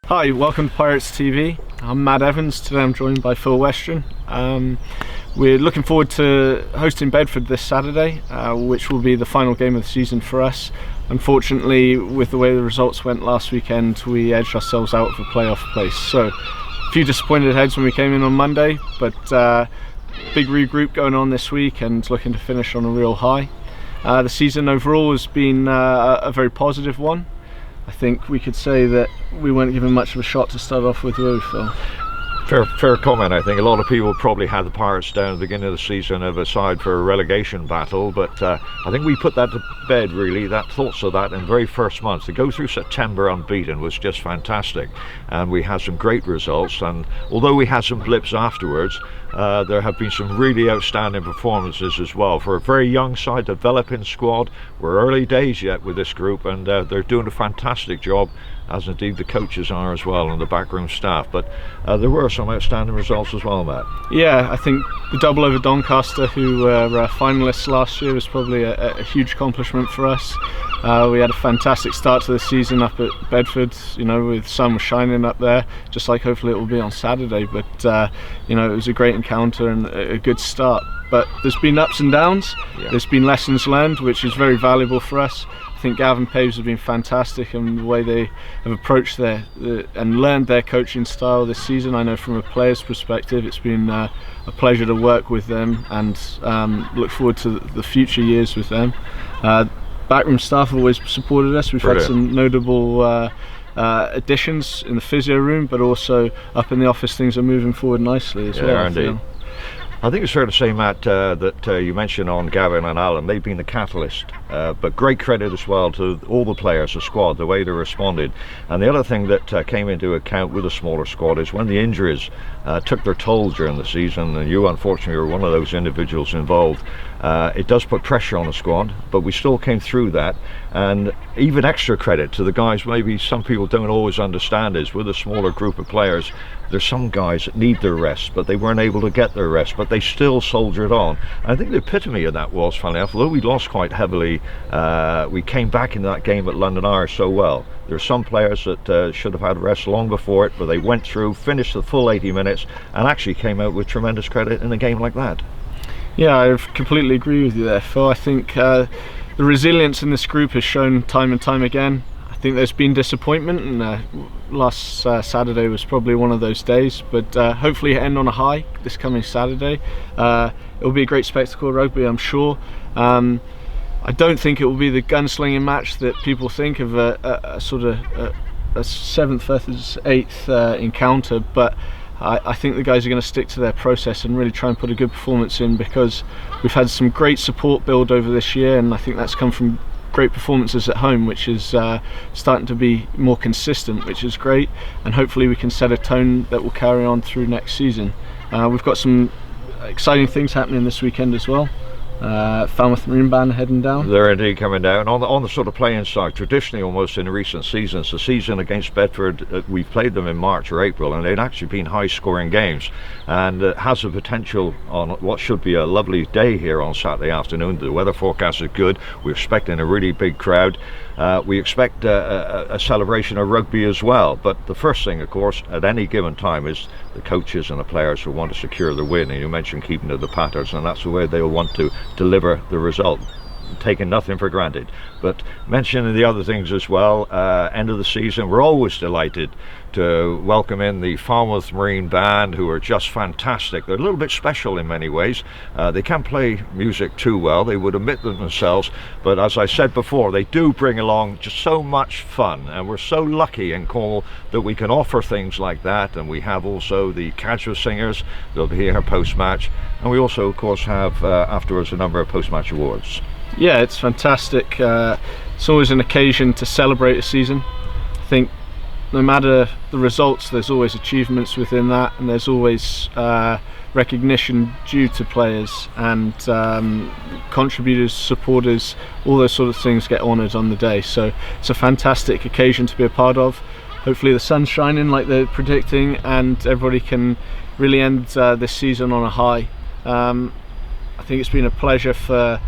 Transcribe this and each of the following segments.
Hi, welcome to Pirates TV. I'm Matt Evans. Today I'm joined by Phil Westron. We're looking forward to hosting Bedford this Saturday, which will be the final game of the season for us. Unfortunately, with the way the results went last weekend, we edged ourselves out of a playoff place. So, a few disappointed heads when we came in on Monday, but big regroup going on this week and looking to finish on a real high. The season overall has been a very positive one. I think we could say that we weren't given much of a shot to start off with, were we, Phil? Fair comment. I think a lot of people probably had the Pirates down at the beginning of the season aside for a relegation battle, but I think we put that to bed, really, that thoughts of that in the very first months. To go through September unbeaten was just fantastic, and we had some great results, and although we had some blips afterwards, there have been some really outstanding performances as well. For a very young side, developing squad, we're early days yet with this group, and they're doing a fantastic job, as indeed the coaches are as well, and the backroom staff. But there were some outstanding results as well, Matt. Yeah, I think the double over Doncaster, who were finalists last year, was probably a huge accomplishment for us. We had a fantastic start to the season up at Bedford, with sun shining up there, just like hopefully it will be on Saturday. But it was a great encounter and a good start. But there's been ups and downs. Yeah. There's been lessons learned, which is very valuable for us. I think Gavin Paves has been fantastic, and the way they have approached and learned their coaching style this season. I know from a player's perspective, it's been a pleasure to work with them, and look forward to the future years with them. Backroom staff have always supported us. We've had some notable additions in the physio room, but also up in the office things are moving forward nicely as well. Indeed. I think it's fair to say, Matt, that you mentioned on Gavin and Alan, they've been the catalyst, but great credit as well to all the players, the squad, the way they responded. And the other thing that came into account with a smaller squad is when the injuries took their toll during the season, and you unfortunately were one of those individuals involved. It does put pressure on the squad, but we still came through that. And even extra credit to the guys, maybe some people don't always understand, is with a smaller group of players, there's some guys that need their rest, but they weren't able to get their rest, but they still soldiered on. And I think the epitome of that was, funnily enough, although we lost quite heavily, we came back into that game at London Irish so well. There are some players that should have had rest long before it, but they went through, finished the full 80 minutes, and actually came out with tremendous credit in a game like that. Yeah, I completely agree with you there, Phil. I think the resilience in this group has shown time and time again. I think there's been disappointment, and last Saturday was probably one of those days, but hopefully end on a high this coming Saturday. It will be a great spectacle of rugby, I'm sure. I don't think it will be the gunslinging match that people think of, a sort of a 7th versus 8th encounter, but I think the guys are going to stick to their process and really try and put a good performance in, because we've had some great support build over this year, and I think that's come from great performances at home, which is starting to be more consistent, which is great, and hopefully we can set a tone that will carry on through next season. We've got some exciting things happening this weekend as well. Falmouth Marine Band heading down. They're indeed coming down. On the sort of playing side, traditionally almost in recent seasons, the season against Bedford, we've played them in March or April, and they'd actually been high scoring games, and it has the potential on what should be a lovely day here on Saturday afternoon. The weather forecast is good. We're expecting a really big crowd. We expect a celebration of rugby as well, but the first thing, of course, at any given time is the coaches and the players who want to secure the win. And you mentioned keeping to the patterns, and that's the way they'll want to deliver the result, taking nothing for granted. But mentioning the other things as well, end of the season, we're always delighted to welcome in the Falmouth Marine Band, who are just fantastic. They're a little bit special in many ways. They can't play music too well, they would admit themselves, but as I said before, they do bring along just so much fun, and we're so lucky in Cornwall that we can offer things like that. And we have also the casual singers, they'll be here post-match, and we also of course have afterwards a number of post-match awards. Yeah, it's fantastic. It's always an occasion to celebrate a season. I think no matter the results, there's always achievements within that, and there's always recognition due to players, and contributors, supporters, all those sort of things get honoured on the day. So it's a fantastic occasion to be a part of. Hopefully the sun's shining like they're predicting, and everybody can really end this season on a high. I think it's been a pleasure for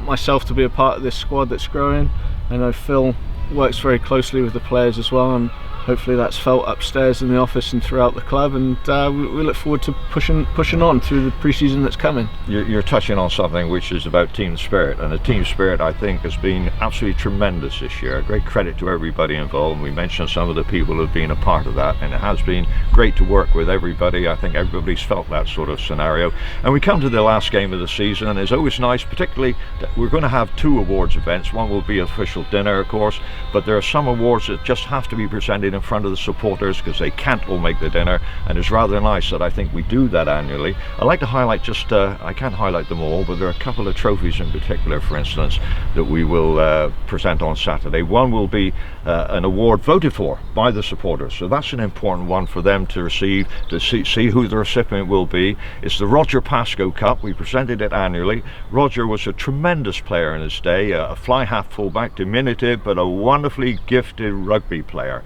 myself to be a part of this squad that's growing. I know Phil works very closely with the players as well, and hopefully that's felt upstairs in the office and throughout the club, and we look forward to pushing on through the pre-season that's coming. You're touching on something which is about team spirit, and the team spirit I think has been absolutely tremendous this year. Great credit to everybody involved. We mentioned some of the people who have been a part of that, and it has been great to work with everybody. I think everybody's felt that sort of scenario. And we come to the last game of the season, and it's always nice, particularly that we're going to have 2 awards events. One will be official dinner, of course, but there are some awards that just have to be presented in front of the supporters because they can't all make the dinner, and it's rather nice that I think we do that annually. I like to highlight just I can't highlight them all, but there are a couple of trophies in particular, for instance, that we will present on Saturday. One will be an award voted for by the supporters, so that's an important one for them to receive, to see who the recipient will be. It's the Roger Pascoe Cup. We presented it annually. Roger was a tremendous player in his day, a fly half fullback, diminutive but a wonderfully gifted rugby player.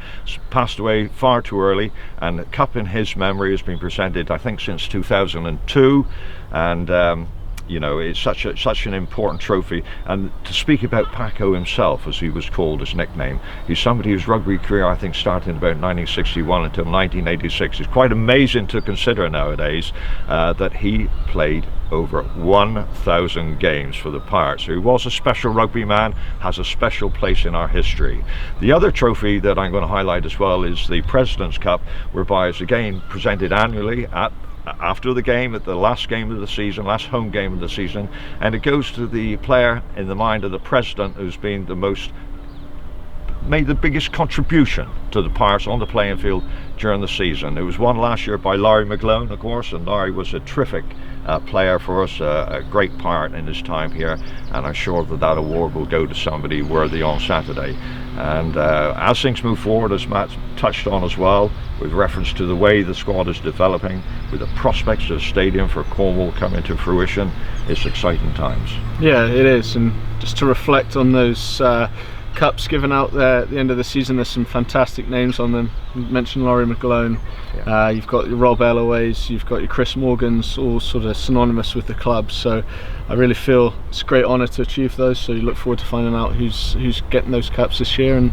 Passed away far too early, and the cup in his memory has been presented I think since 2002, and you know, it's such an important trophy. And to speak about Paco himself, as he was called, his nickname, he's somebody whose rugby career I think started in about 1961 until 1986. It's quite amazing to consider nowadays that he played over 1,000 games for the Pirates. So he was a special rugby man, has a special place in our history. The other trophy that I'm going to highlight as well is the President's Cup, whereby it's again presented annually after the game, at the last game of the season, last home game of the season, and it goes to the player in the mind of the president who's been made the biggest contribution to the Pirates on the playing field during the season. It was won last year by Larry McGlone, of course, and Larry was a terrific player for us, a great Pirate in his time here, and I'm sure that award will go to somebody worthy on Saturday. And as things move forward, as Matt touched on as well, with reference to the way the squad is developing, with the prospects of a stadium for Cornwall coming to fruition, it's exciting times. Yeah, it is. And just to reflect on those cups given out there at the end of the season, there's some fantastic names on them. You mentioned Laurie McGlone, you've got your Rob Elloways, you've got your Chris Morgans, all sort of synonymous with the club. So I really feel it's a great honour to achieve those, so you look forward to finding out who's getting those cups this year, and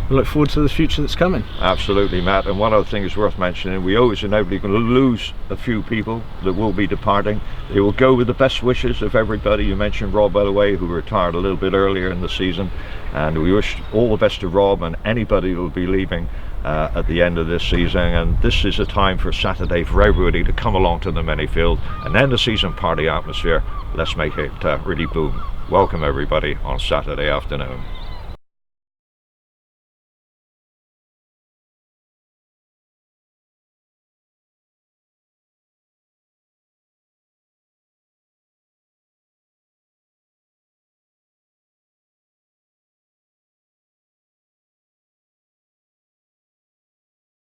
we look forward to the future that's coming. Absolutely, Matt. And one other thing is worth mentioning, we always inevitably going to lose a few people that will be departing. They will go with the best wishes of everybody. You mentioned Rob Elloway, who retired a little bit earlier in the season, and we wish all the best to Rob and anybody who will be leaving at the end of this season. And this is a time for Saturday for everybody to come along to the Manyfield and end the season party atmosphere. Let's make it really boom. Welcome everybody on Saturday afternoon.